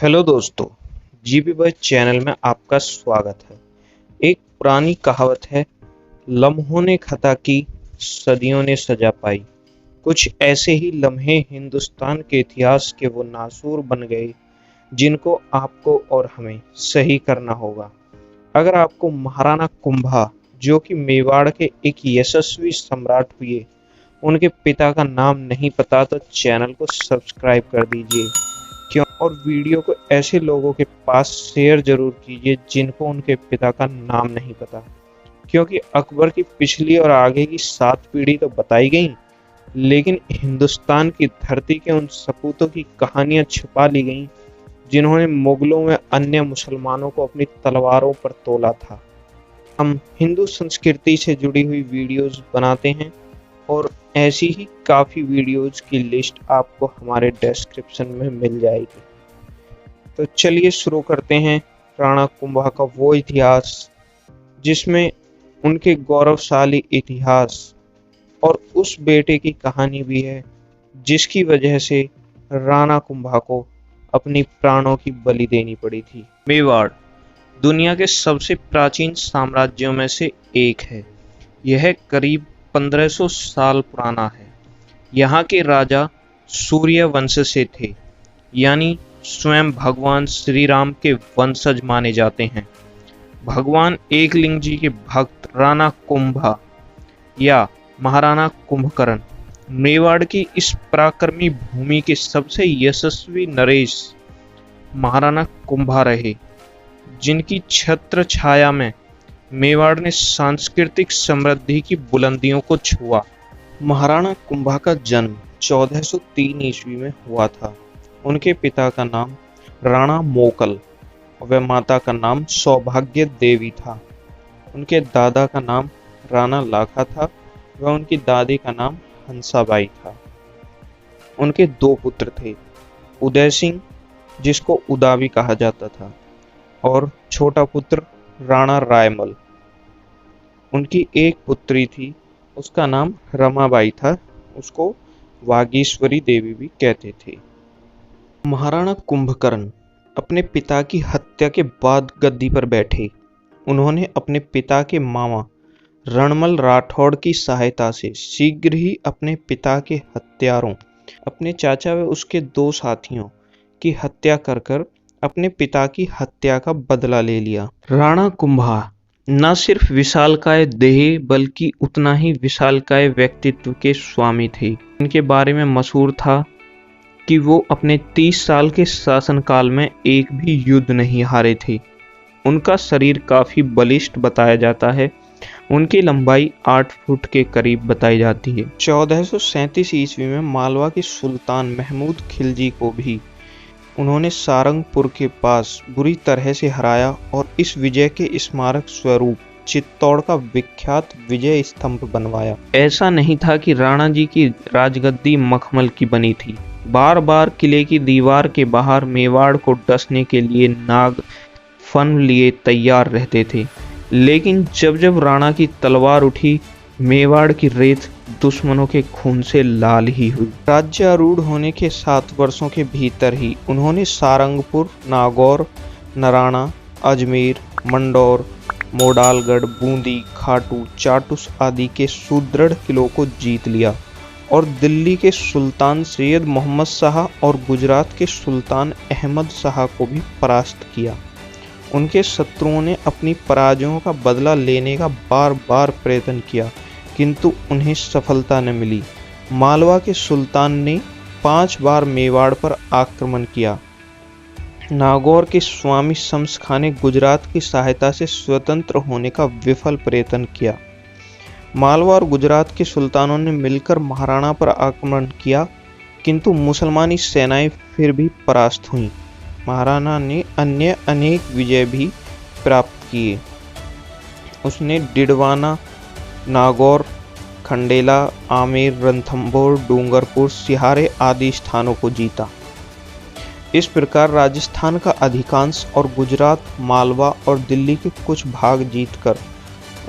Hello दोस्तों, GB boy channel में आपका स्वागत है। एक पुरानी कहावत है, लम्हों ने खता की, सदियों ने सजा पाई। कुछ ऐसे ही लम्हे हिंदुस्तान के इतिहास के वो नासूर बन गए जिनको आपको और हमें सही करना होगा। अगर आपको महाराणा कुंभा, जो कि मेवाड़ के एक यशस्वी सम्राट हुए, उनके पिता का नाम नहीं पता तो चैनल को सब्सक्राइब कर दीजिए क्यों, और वीडियो को ऐसे लोगों के पास शेयर जरूर कीजिए जिनको उनके पिता का नाम नहीं पता, क्योंकि अकबर की पिछली और आगे की 7 पीढ़ी तो बताई गई, लेकिन हिंदुस्तान की धरती के उन सपूतों की कहानियां छुपा ली गईं जिन्होंने मुगलों में अन्य मुसलमानों को अपनी तलवारों पर तोला था। हम हिंदू संस्कृति से जुड़ी हुई वीडियोस बनाते हैं और ऐसी ही काफ़ी वीडियोस की लिस्ट आपको हमारे डिस्क्रिप्शन में मिल जाएगी। तो चलिए शुरू करते हैं राणा कुंभा का वो इतिहास जिसमें उनके गौरवशाली इतिहास और उस बेटे की कहानी भी है जिसकी वजह से राणा कुंभा को अपनी प्राणों की बलि देनी पड़ी थी। मेवाड़ दुनिया के सबसे प्राचीन साम्राज्यों में से एक है। यह करीब 1500 साल पुराना है। यहाँ के राजा सूर्य वंश से थे, यानी स्वयं भगवान श्री राम के वंशज माने जाते हैं। भगवान एकलिंग जी के भक्त राणा कुंभा या महाराणा कुंभकर्ण मेवाड़ की इस पराक्रमी भूमि के सबसे यशस्वी नरेश महाराणा कुंभा रहे, जिनकी छत्र छाया में मेवाड़ ने सांस्कृतिक समृद्धि की बुलंदियों को छुआ। महाराणा कुंभा का जन्म 1403 ईस्वी में हुआ था। उनके पिता का नाम राणा मोकल व माता का नाम सौभाग्य देवी था। उनके दादा का नाम राणा लाखा था व उनकी दादी का नाम हंसाबाई था। उनके 2 पुत्र थे, उदय सिंह, जिसको उदावी कहा जाता था, और छोटा पुत्र राणा रायमल। उनकी एक पुत्री थी, उसका नाम रमाबाई था, उसको वागीश्वरी देवी भी कहते थे। महाराणा कुंभकर्ण अपने पिता की हत्या के बाद गद्दी पर बैठे। उन्होंने अपने पिता के मामा रणमल राठौड़ की सहायता से शीघ्र ही अपने पिता के हत्यारों, अपने चाचा व उसके 2 साथियों की हत्या कर अपने पिता की हत्या का बदला ले लिया। राणा कुंभा न सिर्फ विशालकाय देह बल्कि उतना ही विशालकाय व्यक्तित्व के स्वामी थे। इनके बारे में मशहूर था कि वो अपने 30 साल के शासनकाल में एक भी युद्ध नहीं हारे थे। उनका शरीर काफी बलिष्ठ बताया जाता है। उनकी लंबाई 8 फुट के करीब बताई जाती है। 1437 ईस्वी में मालवा के सुल्तान महमूद खिलजी को भी उन्होंने सारंगपुर के पास बुरी तरह से हराया और इस विजय के स्मारक स्वरूप चित्तौड़ का विख्यात विजय स्तंभ बनवाया। ऐसा नहीं था कि राणा जी की राजगद्दी मखमल की बनी थी। बार बार किले की दीवार के बाहर मेवाड़ को डसने के लिए नाग फन लिए तैयार रहते थे, लेकिन जब जब राणा की तलवार उठी, मेवाड़ की रेत दुश्मनों के खून से लाल ही हुई। राज्यारूढ़ होने के 7 वर्षों के भीतर ही उन्होंने सारंगपुर, नागौर, नराना, अजमेर, मंडौर, मोडालगढ़, बूंदी, खाटू, चाटुस आदि के सुदृढ़ किलों को जीत लिया और दिल्ली के सुल्तान सैयद मोहम्मद शाह और गुजरात के सुल्तान अहमद शाह को भी परास्त किया। उनके शत्रुओं ने अपनी पराजयों का बदला लेने का बार बार प्रयत्न किया, किंतु उन्हें सफलता न मिली। मालवा के सुल्तान ने 5 बार मेवाड़ पर आक्रमण किया। नागौर के स्वामी शम्स खां ने गुजरात की सहायता से स्वतंत्र होने का विफल प्रयत्न किया। मालवा और गुजरात के सुल्तानों ने मिलकर महाराणा पर आक्रमण किया, किंतु मुसलमानी सेनाएं फिर भी परास्त हुईं। महाराणा ने अन्य अनेक विजय भी प्राप्त किए। उसने डिडवाना, नागौर, खंडेला, आमेर, रणथंभौर, डूंगरपुर, सिहारे आदि स्थानों को जीता। इस प्रकार राजस्थान का अधिकांश और गुजरात, मालवा और दिल्ली के कुछ भाग जीतकर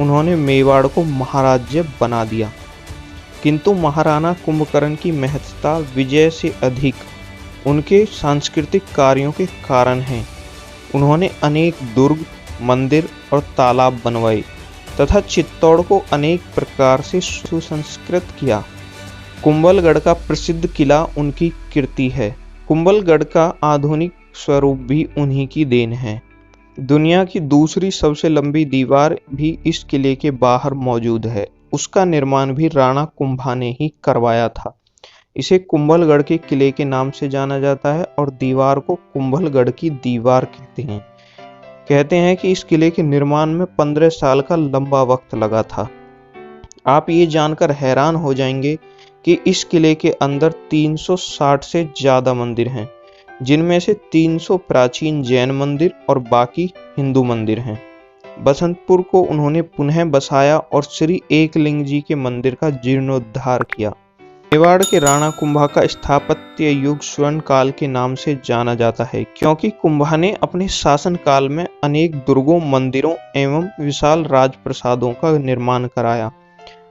उन्होंने मेवाड़ को महाराज्य बना दिया। किंतु महाराणा कुंभकर्ण की महत्ता विजय से अधिक उनके सांस्कृतिक कार्यों के कारण हैं। उन्होंने अनेक दुर्ग, मंदिर और तालाब बनवाए तथा चित्तौड़ को अनेक प्रकार से सुसंस्कृत किया। कुंभलगढ़ का प्रसिद्ध किला उनकी कीर्ति है। कुंभलगढ़ का आधुनिक स्वरूप भी उन्हीं की देन है। दुनिया की दूसरी सबसे लंबी दीवार भी इस किले के बाहर मौजूद है। उसका निर्माण भी राणा कुंभा ने ही करवाया था। इसे कुंभलगढ़ के किले के नाम से जाना जाता है और दीवार को कुंभलगढ़ की दीवार कहते हैं कि इस किले के निर्माण में 15 साल का लंबा वक्त लगा था। आप ये जानकर हैरान हो जाएंगे कि इस किले के अंदर 360 से ज्यादा मंदिर हैं, जिनमें से 300 प्राचीन जैन मंदिर और बाकी हिंदू मंदिर हैं। बसंतपुर को उन्होंने पुनः बसाया और श्री एकलिंग जी के मंदिर का जीर्णोद्धार किया। मेवाड़ के राणा कुंभा का स्थापत्य युग स्वर्ण काल के नाम से जाना जाता है, क्योंकि कुंभा ने अपने शासन काल में अनेक दुर्गों, मंदिरों एवं विशाल राजप्रसादों का निर्माण कराया।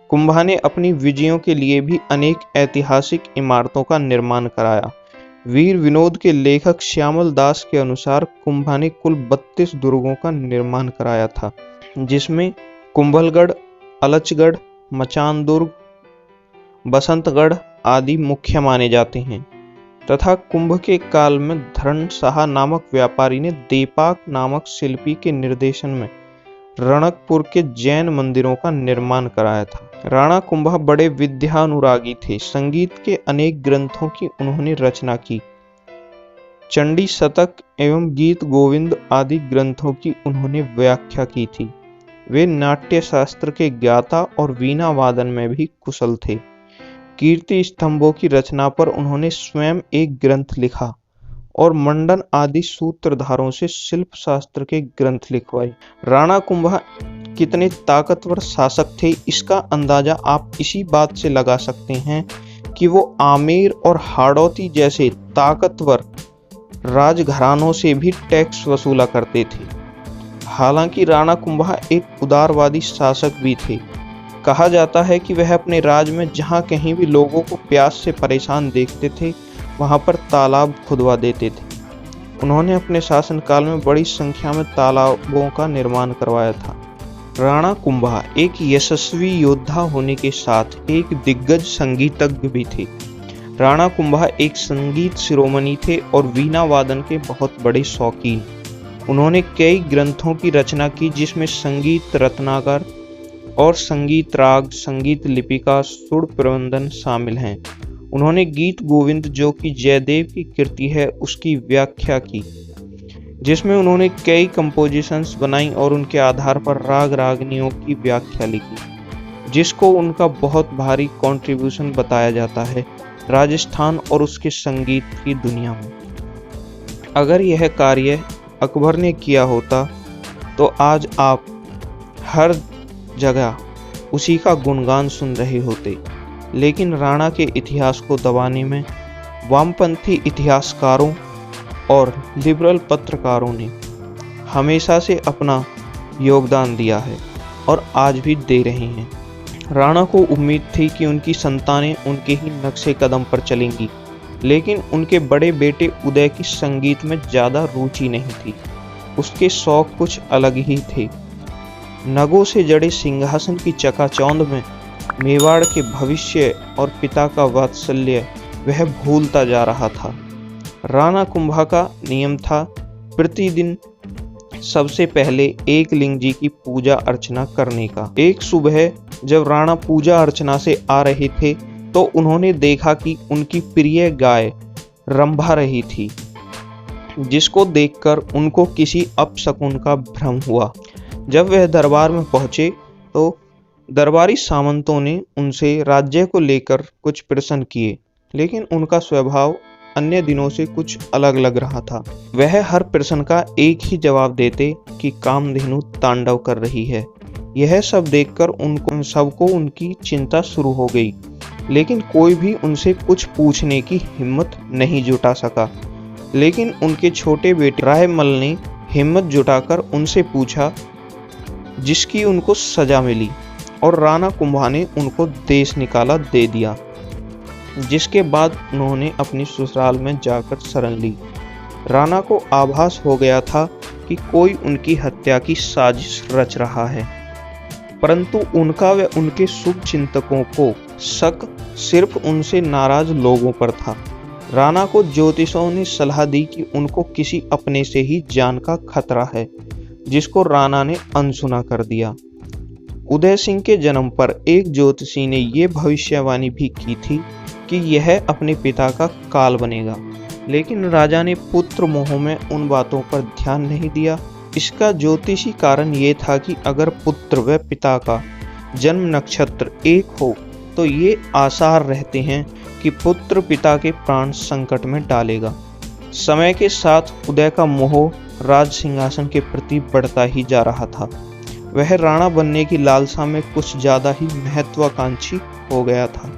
कुंभा ने अपनी विजयों के लिए भी अनेक ऐतिहासिक इमारतों का निर्माण कराया। वीर विनोद के लेखक श्यामल दास के अनुसार कुंभा ने कुल 32 दुर्गों का निर्माण कराया था, जिसमें कुंभलगढ़, अलचगढ़, मचान दुर्ग, बसंतगढ़ आदि मुख्य माने जाते हैं। तथा कुंभ के काल में धरणशाह नामक व्यापारी ने देपाक नामक शिल्पी के निर्देशन में रणकपुर के जैन मंदिरों का निर्माण कराया था। राणा कुंभा बड़े विद्यानुरागी थे। संगीत के अनेक ग्रंथों की उन्होंने रचना की। चंडी शतक एवं गीत गोविंद आदि ग्रंथों की उन्होंने व्याख्या की थी। वे नाट्य शास्त्र के ज्ञाता और वीणा वादन में भी कुशल थे। कीर्ति स्तंभों की रचना पर उन्होंने स्वयं एक ग्रंथ लिखा और मंडन आदि सूत्रधारों से शिल्प शास्त्र के ग्रंथ लिखवाए। राणा कुंभा कितने ताकतवर शासक थे, इसका अंदाजा आप इसी बात से लगा सकते हैं कि वो आमेर और हाड़ौती जैसे ताकतवर राजघरानों से भी टैक्स वसूला करते थे। हालांकि राणा कुंभा एक उदारवादी शासक भी थे। कहा जाता है कि वह अपने राज में जहां कहीं भी लोगों को प्यास से परेशान देखते थे, वहां पर तालाब खुदवा देते थे। उन्होंने अपने शासनकाल में बड़ी संख्या में तालाबों का निर्माण करवाया था। राणा कुंभा एक यशस्वी योद्धा होने के साथ एक दिग्गज संगीतज्ञ भी थे। राणा कुंभा एक संगीत शिरोमणि थे और वीणा वादन के बहुत बड़े शौकीन। उन्होंने कई ग्रंथों की रचना की, जिसमें संगीत रत्नाकर और संगीत राग, संगीत लिपिका, सुर प्रबंधन शामिल हैं। उन्होंने गीत गोविंद, जो कि जयदेव की कृति है, उसकी व्याख्या की, जिसमें उन्होंने कई कंपोजिशंस बनाई और उनके आधार पर राग रागनियों की व्याख्या लिखी, जिसको उनका बहुत भारी कंट्रीब्यूशन बताया जाता है राजस्थान और उसके संगीत की दुनिया में। अगर यह कार्य अकबर ने किया होता तो आज आप हर जगह उसी का गुणगान सुन रहे होते। लेकिन राणा के इतिहास को दबाने में वामपंथी इतिहासकारों और लिबरल पत्रकारों ने हमेशा से अपना योगदान दिया है और आज भी दे रहे हैं। राणा को उम्मीद थी कि उनकी संतानें उनके ही नक्शे कदम पर चलेंगी, लेकिन उनके बड़े बेटे उदय की संगीत में ज़्यादा रुचि नहीं थी। उसके शौक कुछ अलग ही थे। नगों से जड़े सिंहासन की चकाचौंध में मेवाड़ के भविष्य और पिता का वात्सल्य वह भूलता जा रहा था। राणा कुंभा का नियम था प्रतिदिन सबसे पहले एकलिंग जी की पूजा अर्चना करने का। एक सुबह जब राणा पूजा अर्चना से आ रहे थे तो उन्होंने देखा कि उनकी प्रिय गाय रंभा रही थी, जिसको देखकर उनको किसी अपशकुन का भ्रम हुआ। जब वह दरबार में पहुंचे तो दरबारी सामंतों ने उनसे राज्य को लेकर कुछ प्रश्न किए, लेकिन उनका स्वभाव अन्य दिनों से कुछ अलग लग रहा था। वह हर प्रश्न का एक ही जवाब देते कि कामधेनु तांडव कर रही है। यह सब देखकर उन सबको उनकी चिंता शुरू हो गई, लेकिन कोई भी उनसे कुछ पूछने की हिम्मत नहीं जुटा सका। लेकिन उनके छोटे बेटे रायमल ने हिम्मत जुटाकर उनसे पूछा, जिसकी उनको सजा मिली और राणा कुंभा ने उनको देश निकाला दे दिया। जिसके बाद उन्होंने अपनी ससुराल में जाकर शरण ली। राणा को आभास हो गया था कि कोई उनकी हत्या की साजिश रच रहा है, परंतु उनका व उनके शुभ चिंतकों को शक सिर्फ उनसे नाराज लोगों पर था। राणा को ज्योतिषों ने सलाह दी कि उनको किसी अपने से ही जान का खतरा है, जिसको राणा ने अनसुना कर दिया। उदय सिंह के जन्म पर एक ज्योतिषी ने यह भविष्यवाणी भी की थी कि यह अपने पिता का काल बनेगा, लेकिन राजा ने पुत्र मोह में उन बातों पर ध्यान नहीं दिया। इसका ज्योतिषी कारण ये था कि अगर पुत्र व पिता का जन्म नक्षत्र एक हो तो ये आसार रहते हैं कि पुत्र पिता के प्राण संकट में डालेगा। समय के साथ उदय का मोह राज सिंहासन के प्रति बढ़ता ही जा रहा था। वह राणा बनने की लालसा में कुछ ज्यादा ही महत्वाकांक्षी हो गया था,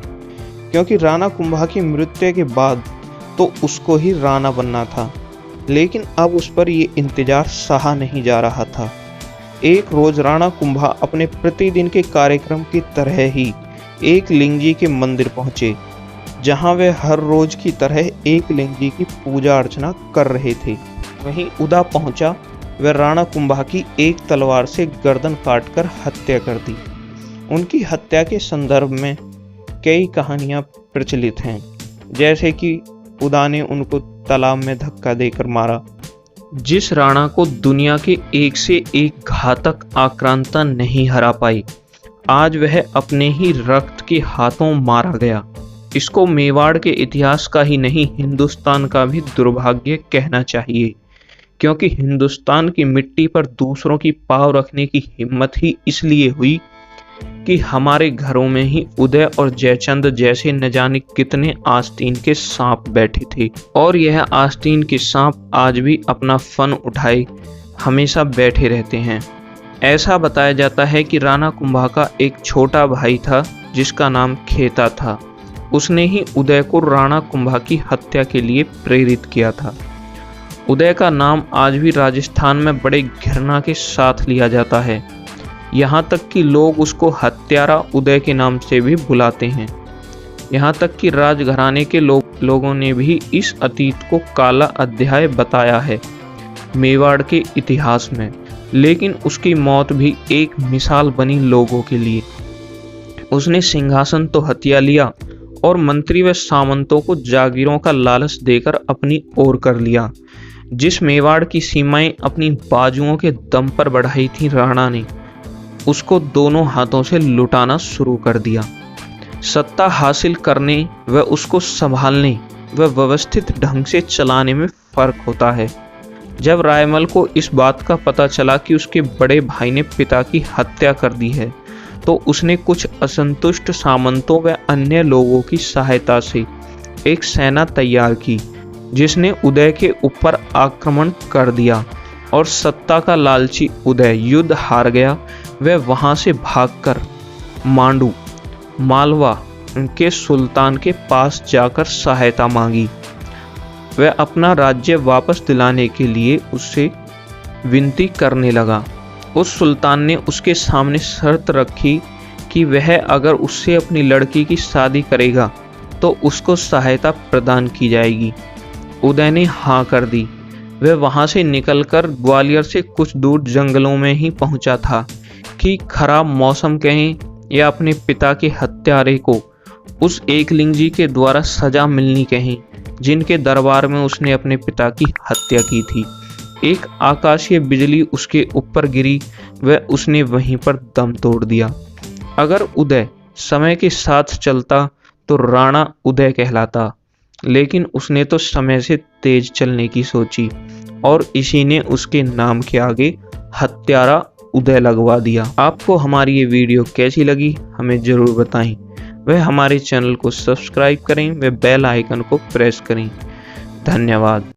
क्योंकि राणा कुंभा की मृत्यु के बाद तो उसको ही राणा बनना था, लेकिन अब उस पर ये इंतजार सहा नहीं जा रहा था। एक रोज राणा कुंभा अपने प्रतिदिन के कार्यक्रम की तरह ही एक लिंग के मंदिर पहुंचे, जहां वे हर रोज की तरह एक लिंग की पूजा अर्चना कर रहे थे। वहीं उदा पहुंचा व राणा कुंभा की एक तलवार से गर्दन काटकर हत्या कर दी। उनकी हत्या के संदर्भ में कई कहानियां प्रचलित हैं, जैसे कि उदा ने उनको तालाब में धक्का देकर मारा। जिस राणा को दुनिया के एक से एक घातक आक्रांता नहीं हरा पाई, आज वह अपने ही रक्त के हाथों मारा गया। इसको मेवाड़ के इतिहास का ही नहीं, हिंदुस्तान का भी दुर्भाग्य कहना चाहिए, क्योंकि हिंदुस्तान की मिट्टी पर दूसरों की पाँव रखने की हिम्मत ही इसलिए हुई कि हमारे घरों में ही उदय और जयचंद जैसे न जाने कितने आस्तीन के सांप बैठे थे, और यह आस्तीन के सांप आज भी अपना फन उठाए हमेशा बैठे रहते हैं। ऐसा बताया जाता है कि राणा कुंभा का एक छोटा भाई था जिसका नाम खेता था। उसने ही उदय को राणा कुंभा की हत्या के लिए प्रेरित किया था। उदय का नाम आज भी राजस्थान में बड़े घृणा के साथ लिया जाता है, यहाँ तक कि लोग उसको हत्यारा उदय के नाम से भी बुलाते हैं। यहाँ तक कि राजघराने के लोगों ने भी इस अतीत को काला अध्याय बताया है मेवाड़ के इतिहास में, लेकिन उसकी मौत भी एक मिसाल बनी लोगों के लिए। उसने सिंहासन तो हत्या लिया और मंत्री व सामंतों को जागीरों का लालच देकर अपनी ओर कर लिया। जिस मेवाड़ की सीमाएं अपनी बाजुओं के दम पर बढ़ाई थी राणा ने, उसको दोनों हाथों से लुटाना शुरू कर दिया। सत्ता हासिल करने व उसको संभालने व व्यवस्थित ढंग से चलाने में फर्क होता है। जब रायमल को इस बात का पता चला कि उसके बड़े भाई ने पिता की हत्या कर दी है, तो उसने कुछ असंतुष्ट सामंतों व अन्य लोगों की सहायता से एक सेना तैयार की, जिसने उदय के ऊपर आक्रमण कर दिया और सत्ता का लालची उदय युद्ध हार गया। वह वहां से भागकर मांडू मालवा के सुल्तान के पास जाकर सहायता मांगी। वह अपना राज्य वापस दिलाने के लिए उससे विनती करने लगा। उस सुल्तान ने उसके सामने शर्त रखी कि वह अगर उससे अपनी लड़की की शादी करेगा तो उसको सहायता प्रदान की जाएगी। उदय ने हाँ कर दी। वह वहां से निकलकर ग्वालियर से कुछ दूर जंगलों में ही पहुंचा था कि खराब मौसम कहें या अपने पिता के हत्यारे को उस एकलिंगी के द्वारा सजा मिलनी कहें, जिनके दरबार में उसने अपने पिता की हत्या की थी। एक आकाशीय बिजली उसके ऊपर गिरी व उसने वहीं पर दम तोड़ दिया। अगर उदय समय के साथ चलता तो राणा उदय कहलाता, लेकिन उसने तो समय से तेज चलने की सोची और इसी ने उसके नाम के आगे हत्यारा उदय लगवा दिया। आपको हमारी ये वीडियो कैसी लगी हमें ज़रूर बताएं। वह हमारे चैनल को सब्सक्राइब करें व बेल आइकन को प्रेस करें। धन्यवाद।